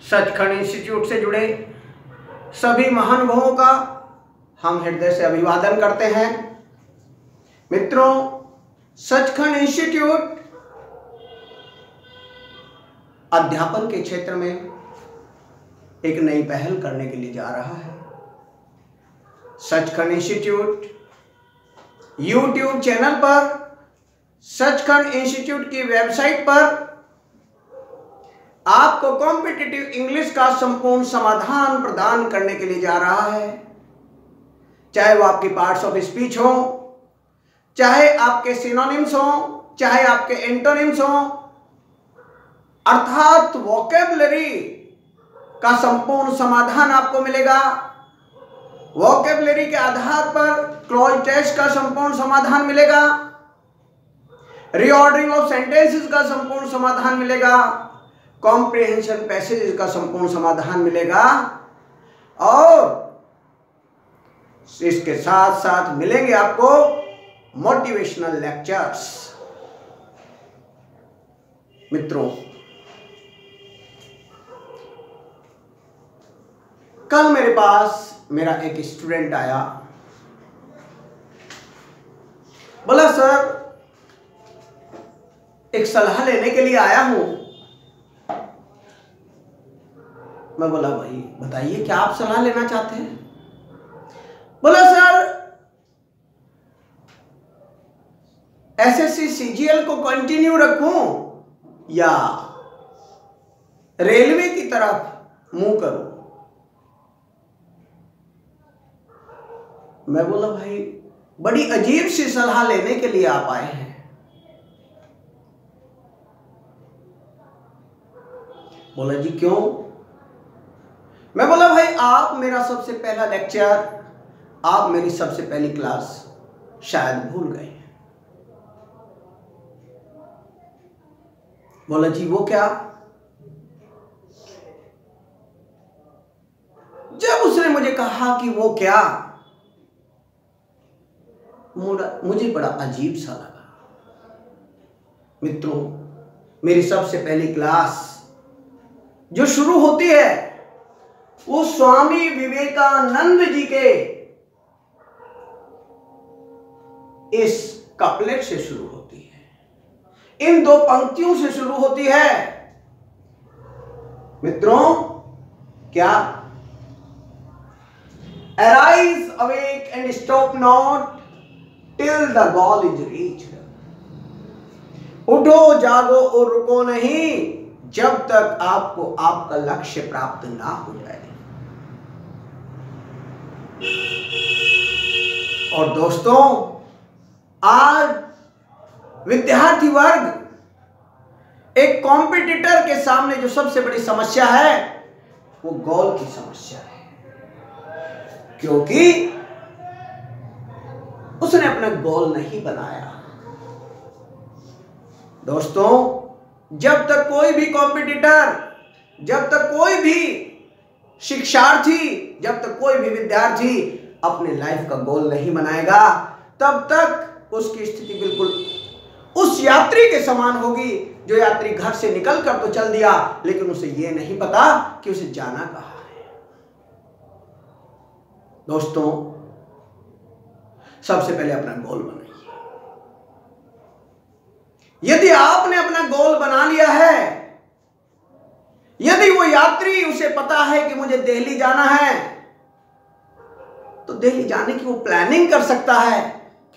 Sachkhand institute से जुड़े सभी महानुभावों का हम हृदय से अभिवादन करते हैं। मित्रों, सचखंड इंस्टीट्यूट अध्यापन के क्षेत्र में एक नई पहल करने के लिए जा रहा है। सचखंड इंस्टीट्यूट यूट्यूब चैनल पर, सचखंड इंस्टीट्यूट की वेबसाइट पर आपको कॉम्पिटिटिव इंग्लिश का संपूर्ण समाधान प्रदान करने के लिए जा रहा है। चाहे वो आपकी पार्ट्स ऑफ स्पीच हो, चाहे आपके सिनोनिम्स हो, चाहे आपके एंटोनिम्स हो, अर्थात वोकैबुलरी का संपूर्ण समाधान आपको मिलेगा। वोकैबुलरी के आधार पर क्लॉज टेस्ट का संपूर्ण समाधान मिलेगा। रीऑर्डरिंग ऑफ सेंटेंसेस का संपूर्ण समाधान मिलेगा। कॉम्प्रिहेंशन पैसेजेस का संपूर्ण समाधान मिलेगा। और इसके साथ साथ मिलेंगे आपको मोटिवेशनल लेक्चर्स। मित्रों, कल मेरे पास मेरा एक स्टूडेंट आया, बोला सर एक सलाह लेने के लिए आया हूं। मैं बोला भाई बताइए क्या आप सलाह लेना चाहते हैं। बोला सर एसएससी सीजीएल को कंटिन्यू रखूं या रेलवे की तरफ मुंह करूं। मैं बोला भाई बड़ी अजीब सी सलाह लेने के लिए आप आए हैं। बोला जी क्यों। मैं बोला भाई आप मेरा सबसे पहला लेक्चर, आप मेरी सबसे पहली क्लास शायद भूल गए। बोला जी वो क्या। जब उसने मुझे कहा कि वो क्या, मुझे बड़ा अजीब सा लगा। मित्रों, मेरी सबसे पहली क्लास जो शुरू होती है वो स्वामी विवेकानंद जी के इस कपलेट से शुरू होती है, इन दो पंक्तियों से शुरू होती है। मित्रों, क्या arise awake and stop not till the goal is reached. उठो जागो और रुको नहीं जब तक आपको आपका लक्ष्य प्राप्त ना हो जाए। और दोस्तों, आज विद्यार्थी वर्ग एक कॉम्पिटिटर के सामने जो सबसे बड़ी समस्या है वो गोल की समस्या है, क्योंकि उसने अपना गोल नहीं बनाया। दोस्तों, जब तक कोई भी कॉम्पिटिटर, जब तक कोई भी शिक्षार्थी, जब तक कोई भी विद्यार्थी अपने लाइफ का गोल नहीं बनाएगा, तब तक उसकी स्थिति बिल्कुल उस यात्री के समान होगी जो यात्री घर से निकल कर तो चल दिया, लेकिन उसे यह नहीं पता कि उसे जाना कहां है। दोस्तों, सबसे पहले अपना गोल बनाइए। यदि आपने अपना गोल बना लिया है, यदि वो यात्री उसे पता है कि मुझे दिल्ली जाना है, तो दिल्ली जाने की वो प्लानिंग कर सकता है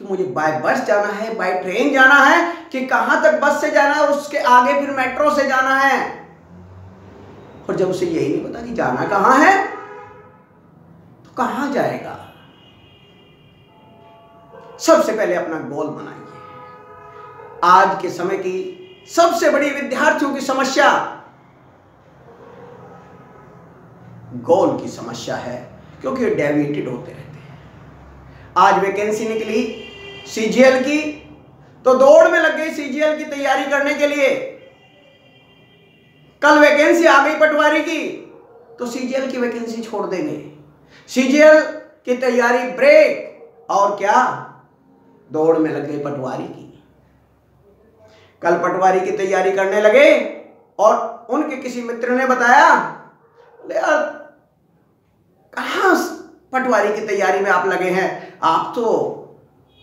कि मुझे बाय बस जाना है, बाय ट्रेन जाना है, कि कहां तक बस से जाना है, उसके आगे फिर मेट्रो से जाना है। और जब उसे यही नहीं पता कि जाना कहां है, तो कहां जाएगा। सबसे पहले अपना गोल बनाइए। आज के समय की सबसे बड़ी विद्यार्थियों की समस्या गोल की समस्या है, क्योंकि डेविएटेड होते रहते हैं। आज वैकेंसी निकली सीजीएल की, तो दौड़ में लग गई सीजीएल की तैयारी करने के लिए। कल वैकेंसी आ गई पटवारी की, तो सीजीएल की वैकेंसी छोड़ देंगे। सीजीएल की तैयारी ब्रेक, और क्या, दौड़ में लग गई पटवारी की। कल पटवारी की तैयारी करने लगे और उनके किसी मित्र ने बताया यार कहां पटवारी की तैयारी में आप लगे हैं? आप तो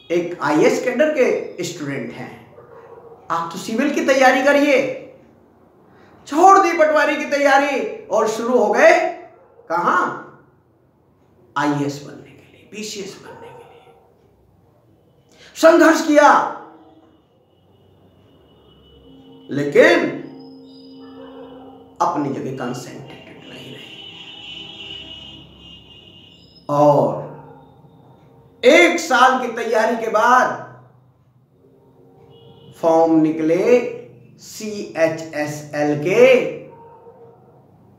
एक आईएएस कैडर के स्टूडेंट हैं, आप तो सिविल की तैयारी करिए। छोड़ दी पटवारी की तैयारी और शुरू हो गए कहां? आईएएस बनने के लिए, बीसीएस बनने के लिए संघर्ष किया, लेकिन अपनी जगह कंसंट्रेटेड नहीं रहे। और 1 साल की तैयारी के बाद फॉर्म निकले CHSL के,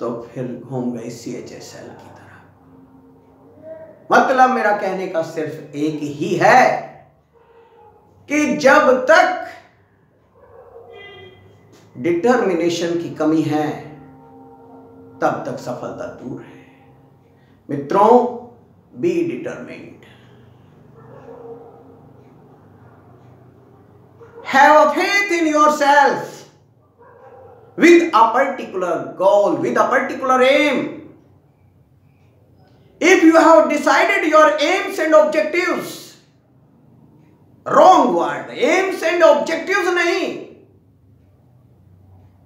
तो फिर घूम गए CHSL की तरह। मतलब मेरा कहने का सिर्फ एक ही है कि जब तक डिटर्मिनेशन की कमी है तब तक सफलता दूर है। मित्रों, be determined, have a faith in yourself with a particular goal, with a particular aim. If you have decided your aims and objectives, wrong word, aims and objectives नहीं,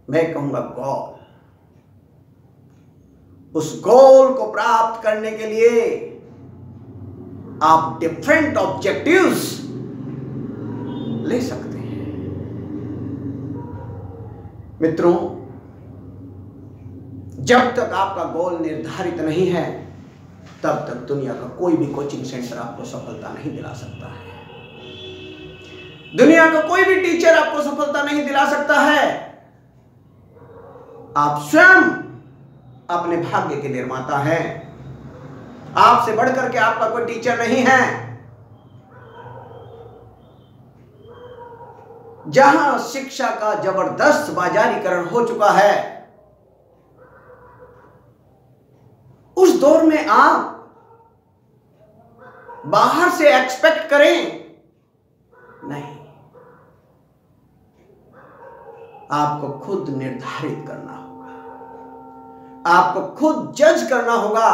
मैं कहूंगा गोल। उस गोल को प्राप्त करने के लिए आप डिफरेंट ऑब्जेक्टिव्स ले सकते हैं। मित्रों, जब तक आपका गोल निर्धारित नहीं है तब तक दुनिया का कोई भी कोचिंग सेंटर आपको सफलता नहीं दिला सकता है। दुनिया का कोई भी टीचर आपको सफलता नहीं दिला सकता है। आप स्वयं अपने भाग्य के निर्माता हैं। आपसे बढ़कर के आपका कोई टीचर नहीं है। जहां शिक्षा का जबरदस्त बाजारीकरण हो चुका है, उस दौर में आप बाहर से एक्सपेक्ट करें नहीं, आपको खुद निर्धारित करना होगा। आपको खुद जज करना होगा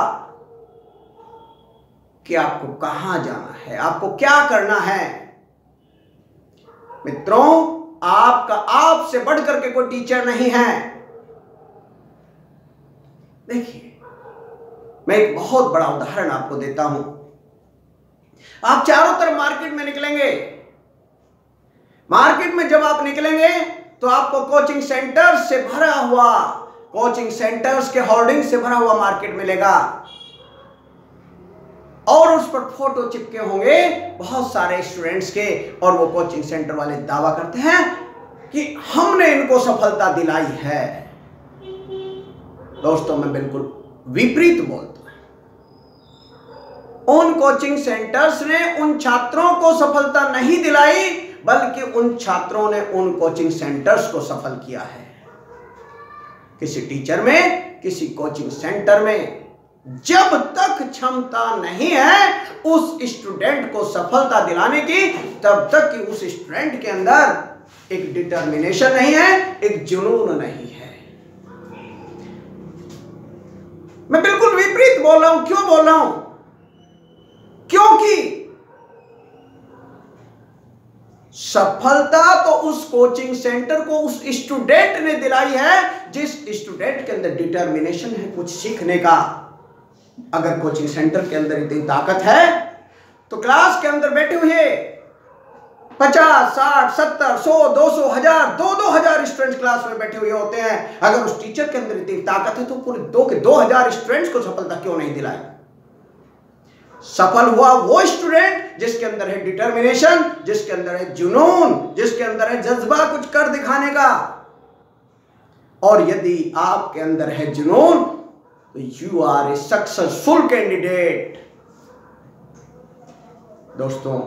कि आपको कहां जाना है, आपको क्या करना है। मित्रों, आपका आपसे बढ़कर के कोई टीचर नहीं है। देखिए, मैं एक बहुत बड़ा उदाहरण आपको देता हूं। आप चारों तरफ मार्केट में निकलेंगे। मार्केट में जब आप निकलेंगे तो आपको कोचिंग सेंटर्स से भरा हुआ, कोचिंग सेंटर्स के होर्डिंग से भरा हुआ मार्केट मिलेगा और उस पर फोटो चिपके होंगे बहुत सारे स्टूडेंट्स के, और वो कोचिंग सेंटर वाले दावा करते हैं कि हमने इनको सफलता दिलाई है। दोस्तों, मैं बिल्कुल विपरीत बोलता हूं। उन कोचिंग सेंटर्स ने उन छात्रों को सफलता नहीं दिलाई, बल्कि उन छात्रों ने उन कोचिंग सेंटर्स को सफल किया है। किसी टीचर में, किसी कोचिंग सेंटर में जब तक क्षमता नहीं है उस स्टूडेंट को सफलता दिलाने की, तब तक कि उस स्टूडेंट के अंदर एक डिटर्मिनेशन नहीं है, एक जुनून नहीं है। मैं बिल्कुल विपरीत बोल रहा हूं। क्यों बोल रहा हूं? क्योंकि सफलता तो उस कोचिंग सेंटर को उस स्टूडेंट ने दिलाई है जिस स्टूडेंट के अंदर डिटर्मिनेशन है कुछ सीखने का। अगर कोचिंग सेंटर के अंदर इतनी ताकत है तो क्लास के अंदर बैठे हुए 50, 60, 70, 100, 200, 1000, 2,000 स्टूडेंट्स क्लास में बैठे हुए होते हैं। अगर उस टीचर के अंदर इतनी ताकत है तो पूरे 2,000 स्टूडेंट्स को सफलता क्यों नहीं दिलाई? सफल हुआ वो स्टूडेंट जिसके अंदर है डिटर्मिनेशन, जिसके अंदर है जुनून, जिसके अंदर है जज्बा कुछ कर दिखाने का। और यदि आपके अंदर है जुनून तो you are a successful candidate. दोस्तों,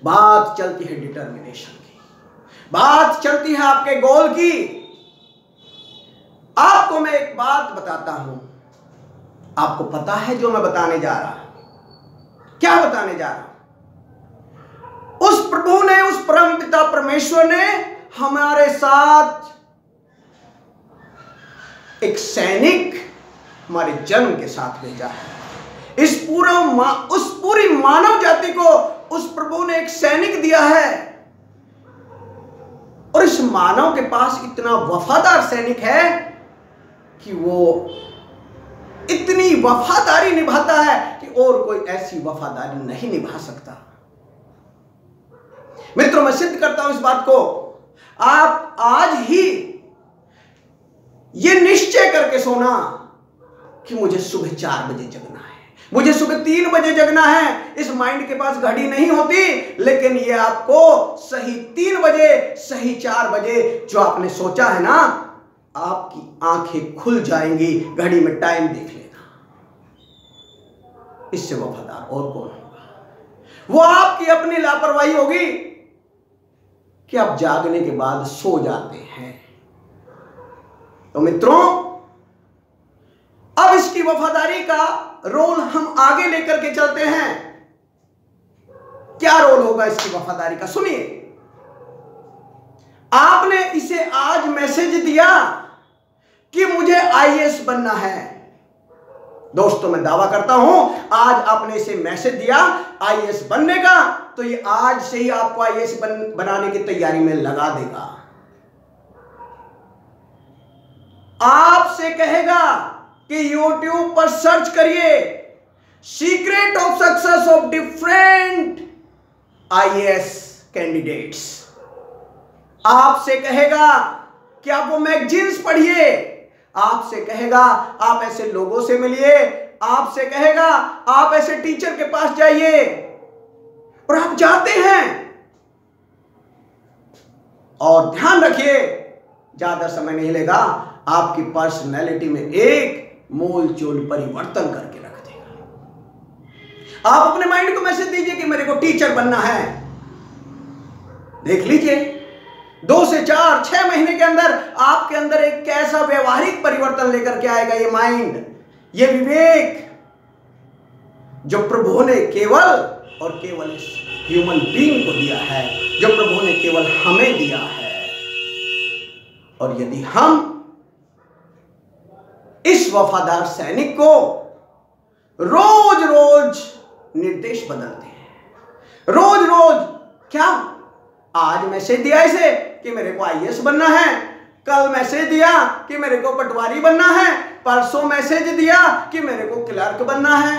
बात चलती है डिटर्मिनेशन की, बात चलती है आपके गोल की। आपको मैं एक बात बताता हूं। आपको पता है जो मैं बताने जा रहा हूं? क्या बताने जा रहा हूं? उस प्रभु ने, उस परमपिता परमेश्वर ने हमारे साथ एक सैनिक हमारे जन्म के साथ भेजा है। उस पूरी मानव जाति को उस प्रभु ने एक सैनिक दिया है, और इस मानव के पास इतना वफादार सैनिक है कि वो इतनी वफादारी निभाता है कि और कोई ऐसी वफादारी नहीं निभा सकता। मित्रों, मैं सिद्ध करता हूं इस बात को। आप आज ही ये निश्चय करके सोना कि मुझे सुबह 4 बजे जगना है, मुझे सुबह 3 बजे जगना है। इस माइंड के पास घड़ी नहीं होती, लेकिन ये आपको सही 3 बजे, सही 4 बजे जो आपने सोचा है ना, आपकी आंखें खुल जाएंगी, घड़ी में टाइम देख लेना। इससे वफादार और कौन होगा? वो आपकी अपनी लापरवाही होगी कि आप जागने के बाद सो जाते हैं। तो मित्रों, अब इसकी वफादारी का रोल हम आगे लेकर के चलते हैं। क्या रोल होगा इसकी वफादारी का? सुनिए, आपने इसे आज मैसेज दिया कि मुझे आईएएस बनना है। दोस्तों, मैं दावा करता हूं, आज आपने इसे मैसेज दिया आईएएस बनने का, तो ये आज से ही आपको आईएएस बनाने की तैयारी में लगा देगा। आपसे कहेगा कि YouTube पर सर्च करिए secret of success of different IAS candidates. आपसे कहेगा कि आप वो मैगजीन्स पढ़िए, आपसे कहेगा आप ऐसे लोगों से मिलिए, आपसे कहेगा आप ऐसे टीचर के पास जाइए, और आप जाते हैं। और ध्यान रखिए, ज्यादा समय नहीं लेगा, आपकी पर्सनैलिटी में एक मोल चोल परिवर्तन करके रख देगा। आप अपने माइंड को मैसेज दीजिए कि मेरे को टीचर बनना है। देख लीजिए, 2 से 4, 6 महीने के अंदर आपके अंदर एक कैसा व्यवहारिक परिवर्तन लेकर के आएगा ये माइंड, ये विवेक, जो प्रभु ने केवल और केवल इस ह्यूमन बीइंग को दिया है, जो प्रभु ने केवल हमें दिया है। और यदि हम इस वफादार सैनिक को रोज रोज निर्देश बदलते हैं, रोज रोज, क्या आज मैसेज दिया इसे कि मेरे को आईएएस बनना है, कल मैसेज दिया कि मेरे को पटवारी बनना है, परसों मैसेज दिया कि मेरे को क्लर्क बनना है।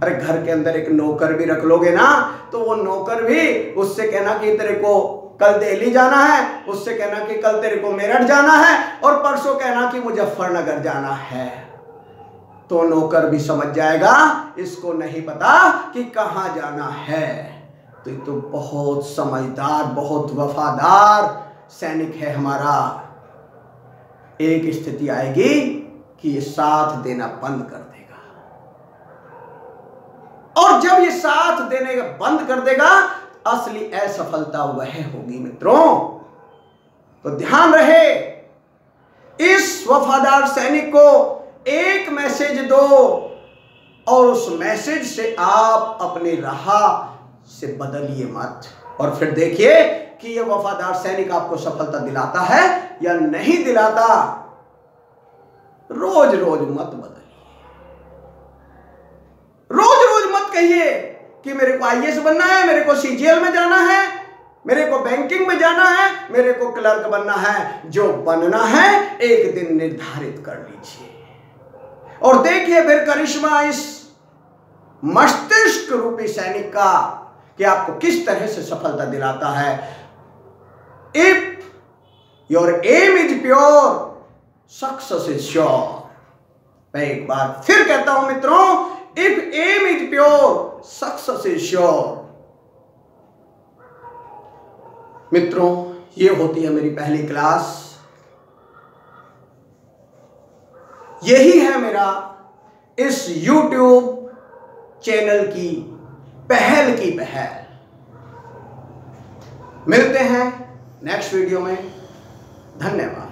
अरे घर के अंदर एक नौकर भी रख लोगे ना, तो वो नौकर भी, उससे कहना कि तेरे को कल दिल्ली जाना है, उससे कहना कि कल तेरे को मेरठ जाना है, और परसों कहना कि मुजफ्फरनगर जाना है, तो नौकर भी समझ जाएगा इसको नहीं पता कि कहां जाना है। तो ये तो बहुत समझदार, बहुत वफादार सैनिक है हमारा। एक स्थिति आएगी कि ये साथ देना बंद कर देगा, और जब ये साथ देने का बंद कर देगा, असली असफलता वह होगी। मित्रों, तो ध्यान रहे, इस वफादार सैनिक को एक मैसेज दो, और उस मैसेज से आप अपनी राह से बदलिए मत। और फिर देखिए कि यह वफादार सैनिक आपको सफलता दिलाता है या नहीं दिलाता। रोज रोज मत बदलिए, रोज रोज मत कहिए कि मेरे को आईएएस बनना है, मेरे को सीजीएल में जाना है, मेरे को बैंकिंग में जाना है, मेरे को क्लर्क बनना है। जो बनना है एक दिन निर्धारित कर लीजिए, और देखिए फिर करिश्मा इस मस्तिष्क रूपी सैनिक का कि आपको किस तरह से सफलता दिलाता है। If your aim is pure, success is sure. मैं एक बार फिर कहता हूं मित्रों, if aim is pure, success is sure. मित्रों, ये होती है मेरी पहली क्लास, यही है मेरा इस YouTube चैनल की पहल की पहल। मिलते हैं नेक्स्ट वीडियो में। धन्यवाद।